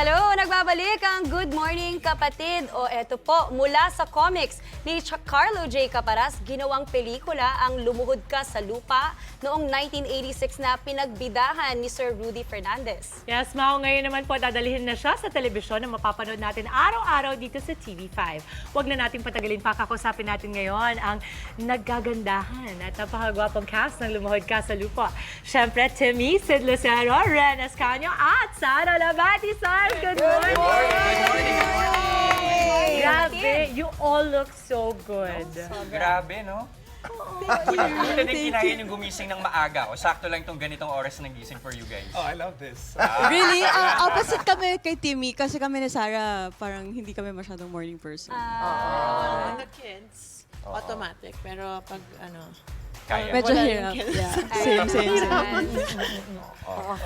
Hello! Nagbabalik ang Good Morning Kapatid. O eto po, mula sa comics ni Carlo J. Caparas, ginawang pelikula ang Lumuhod Ka sa Lupa noong 1986 na pinagbidahan ni Sir Rudy Fernandez. Yes, Mau, ngayon naman po dadalhin na siya sa telebisyon na mapapanood natin araw-araw dito sa TV5. Huwag na natin patagalin pa, kakusapin natin ngayon ang naggagandahan at napakagwapong cast ng Lumuhod Ka sa Lupa. Siyempre, Timmy, Sid Lucero, Ren Ascanio at Sara Labati. Good morning! Good morning! Good morning! Grabe, you all look so good. Grabe, no? Buti din kinaya yung gumising ng maaga. O sakto lang itong ganitong oras ng gising for you guys. Oh, I love this. Really? Opposite kami kay Timmy kasi kami ni Sarah parang hindi kami masyadong morning person. The kids, automatic. Pero pag ano, Kaya. Medyo wala hirap. yung kids. Yeah. Same.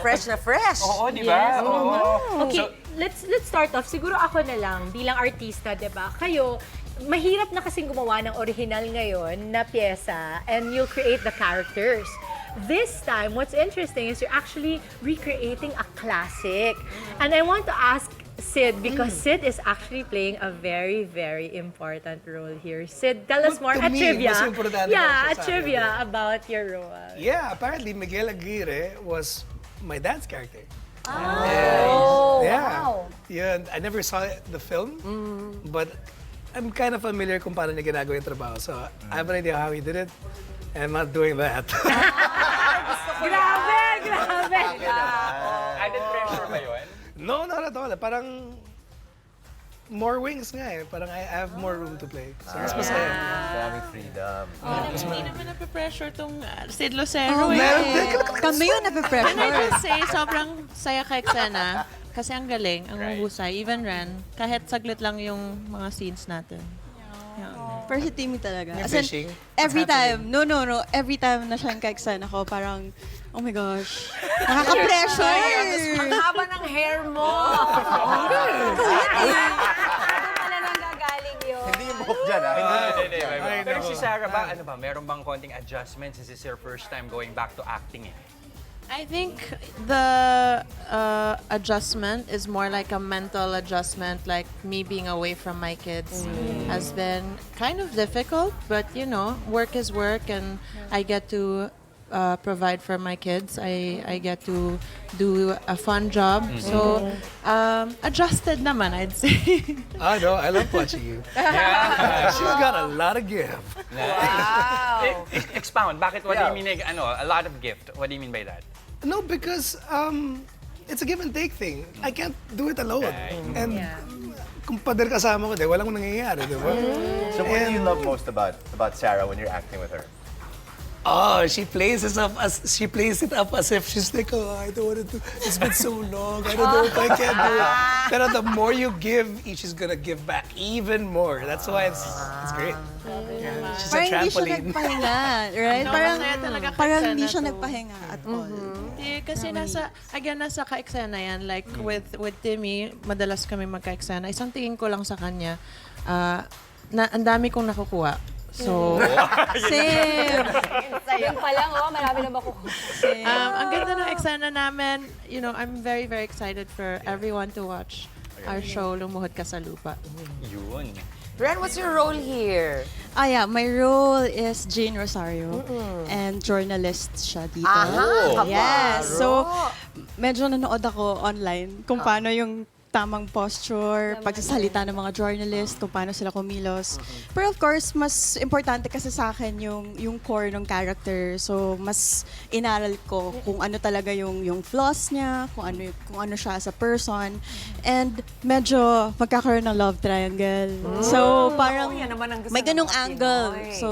Fresh na fresh. Oo, di ba? Oo. Okay, So, let's start off. Siguro ako na lang, bilang artista, di ba? Kayo, mahirap na kasing gumawa ng original ngayon na pyesa and you'll create the characters. This time, what's interesting is you're actually recreating a classic. And I want to ask Sid, because Sid is actually playing a very, very important role here. Sid, tell us more To at me, trivia. mas importante Yeah, daw siya at sa trivia akin. about your role. Yeah, apparently Miguel Aguirre was my dad's character. Oh, Yeah. wow! Yun, I never saw the film, but I'm kind of familiar kung paano niya ginagawa yung trabaho. So, I have an idea how he did it. And I'm not doing that. Grabe! added pressure ba yun? No, not at all. Parang more wings nga eh. Parang I have more room to play. So, mas masaya. Maraming freedom. hindi naman nape-pressure tong Sid Lucero. Meron din. Kami yun Can I nape-pressure. just say, sobrang saya ka eksena. Kasi ang galing, ang Right. husay. Even Ren, kahit saglit lang yung mga scenes natin. Pero si Timmy talaga. Yung As in, fishing? every What's time, no. Every time na siyang ka-excited ako, parang, oh my gosh, nakaka-pressure. Ang haba ng hair mo. Saan pala nanggagaling yun? Hindi yung buhok dyan, ah. Hindi. Pero know. si Sarah ba, ano ba, meron bang konting adjustments? This is your first time going back to acting eh. I think the adjustment is more like a mental adjustment, like me being away from my kids has been kind of difficult, but you know, work is work and I get to provide for my kids. I get to do a fun job. So, adjusted naman, I'd say. I know, I love watching you. She's got a lot of give. Wow. Expound, bakit what do you mean, a lot of gift? What do you mean by that? No, because it's a give and take thing. I can't do it alone. And kung pader kasama ko, walang nangyayari, di ba? So what do you love most about Sarah when you're acting with her? Oh, she plays it up as if she's like, oh, I don't want to do. It's been so long. I don't know if I can do it. Pero the more you give, each is gonna give back even more. That's why it's great. She's a Parang hindi siya trampoline. nagpahinga, right? No, Parang, masaya talaga parang ka-eksena hindi siya to. nagpahinga at all. Hindi, kasi nasa ka-eksena yan. Like, with Timmy, madalas kami magka-eksena. Isang tingin ko lang sa kanya, na ang dami kong nakukuha. So, Same. Yun pa lang, marami na makukuha. ang ganda ng eksena namin. You know, I'm very, very excited for everyone to watch our show, Lumuhod Ka sa Lupa. Yun. Ren, what's your role here? My role is Jane Rosario and journalist siya dito. Aha, Yes. kabaro. So, medyo nanood ako online kung paano yung tamang posture, pagsasalita ng mga journalist, kung paano sila kumilos. Pero of course, mas importante kasi sa akin yung core ng character. So, mas inaral ko kung ano talaga yung flaws niya, kung ano siya as a person. And medyo magkakaroon ng love triangle. So, parang yan naman ang gusto may ng ganong mga angle. Pinoy. So,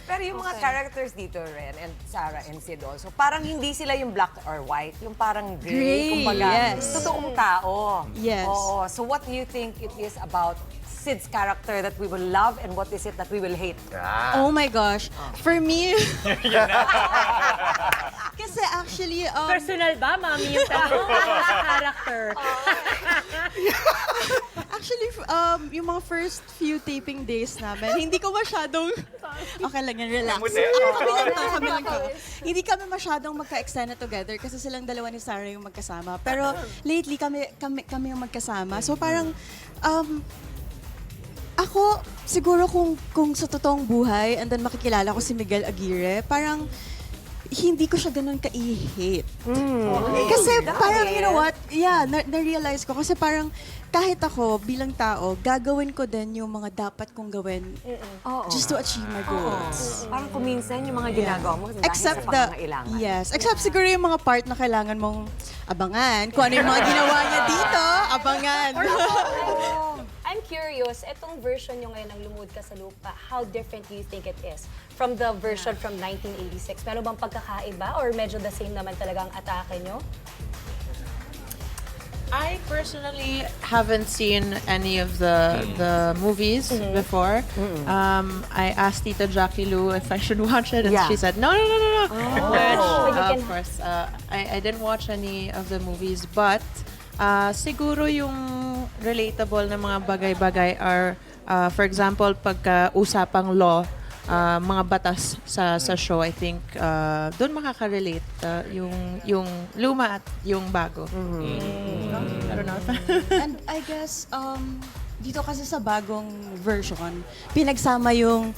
Pero yung mga characters dito, Ren, and Sarah and Sid also, parang hindi sila yung black or white, yung parang gray, Gray, kumbaga. yes. Totoong tao. Yes. Oo. So what do you think it is about Sid's character that we will love and what is it that we will hate? oh my gosh. For me, kasi actually, Personal ba, Mami, yung tanong sa character? Actually, yung mga first few taping days namin, hindi ko masyadong... Okay lang yan, relax. Kami lang to. Hindi kami masyadong magka-extend na together kasi silang dalawa ni Sarah yung magkasama. Pero lately, kami yung magkasama. So parang, ako, siguro kung sa totoong buhay, and then makikilala ko si Miguel Aguirre, parang hindi ko siya ganun ka-i-hate. Kasi parang, you know what, na-realize ko. Kasi parang kahit ako bilang tao, gagawin ko din yung mga dapat kong gawin just to achieve my goals. Parang kuminsan yung mga ginagawa mo dahil Except sa pangangailangan. except siguro yung mga part na kailangan mong abangan. Kung ano yung mga ginawa niya dito, abangan. I'm curious, etong version nyo ngayon ng Lumuhod Ka sa Lupa, how different do you think it is from the version from 1986? Meron bang pagkakaiba or medyo the same naman talaga ang atake nyo? I personally haven't seen any of the movies before. I asked Tita Jackie Lou if I should watch it, and she said no. Which, of course, I didn't watch any of the movies, but siguro yung relatable na mga bagay-bagay are, for example, pagka-usapang law, mga batas sa show, I think doon makaka-relate yung luma at yung bago. I don't know. And I guess, dito kasi sa bagong version, pinagsama yung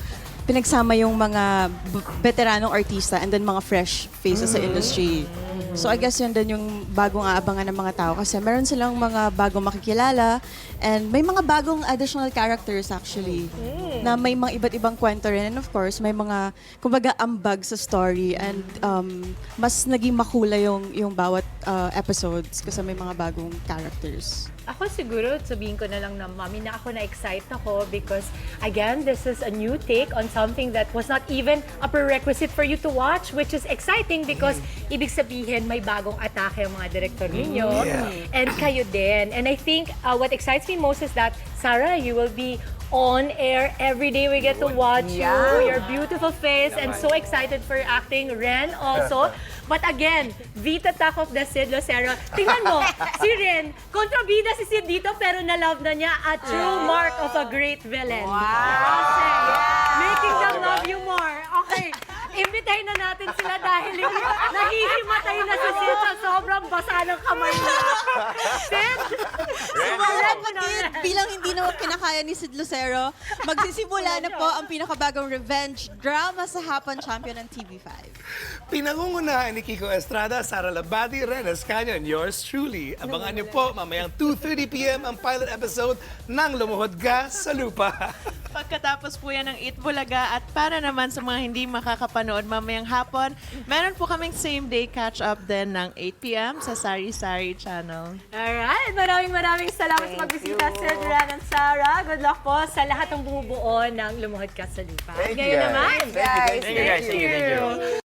mga veteranong artista and then mga fresh faces sa industry. So I guess yun din yung bagong aabangan ng mga tao kasi meron silang mga bagong makikilala and may mga bagong additional characters actually na may mga iba't ibang kwento rin. And of course, may mga, kumbaga, ambag sa story and mas naging makulay yung bawat episodes kasi may mga bagong characters. Ako siguro, sabihin ko na lang na, Mami, na ako na-excite ako because, again, this is a new take on something that was not even a prerequisite for you to watch, which is exciting because ibig sabihin may bagong atake ang mga director ninyo and kayo din. And I think what excites me most is that, Sarah, you will be on air every day. We get to watch you, your beautiful face, and so excited for your acting. Ren also. But again, Vita Talk of the Sid Lucero. Tingnan mo, si Ren, kontrabida si Sid dito pero na-love na niya a true mark of a great villain. Kasi, making them love you more. Okay, imbitahin na natin sila dahil nahihimatay na si Sid sa sobrang basa ng kamay niya. Sid, simulan mo na. Kapatid, bilang hindi na kinakaya ni Sid Lucero, magsisimula na po ang pinakabagong revenge drama sa Hapon Champion ng TV5. Pinangungunahan ni Kiko Estrada, Sara Labadi, Ren Escanio, and yours truly. Abangan niyo po mamayang 2:30 p.m. ang pilot episode ng Lumuhod Ka sa Lupa. Pagkatapos po yan ng Eat Bulaga at para naman sa mga hindi makakapanood mamayang hapon, meron po kaming same day catch-up din ng 8 p.m. sa Sari Sari Channel. Alright, maraming salamat sa pagbisita, Sid, Ren, and Sarah. Good luck po sa lahat ng bumubuo ng Lumuhod Ka sa Lupa. Thank you, Ngayon guys. naman, Thank you, Thank you guys. Thank you.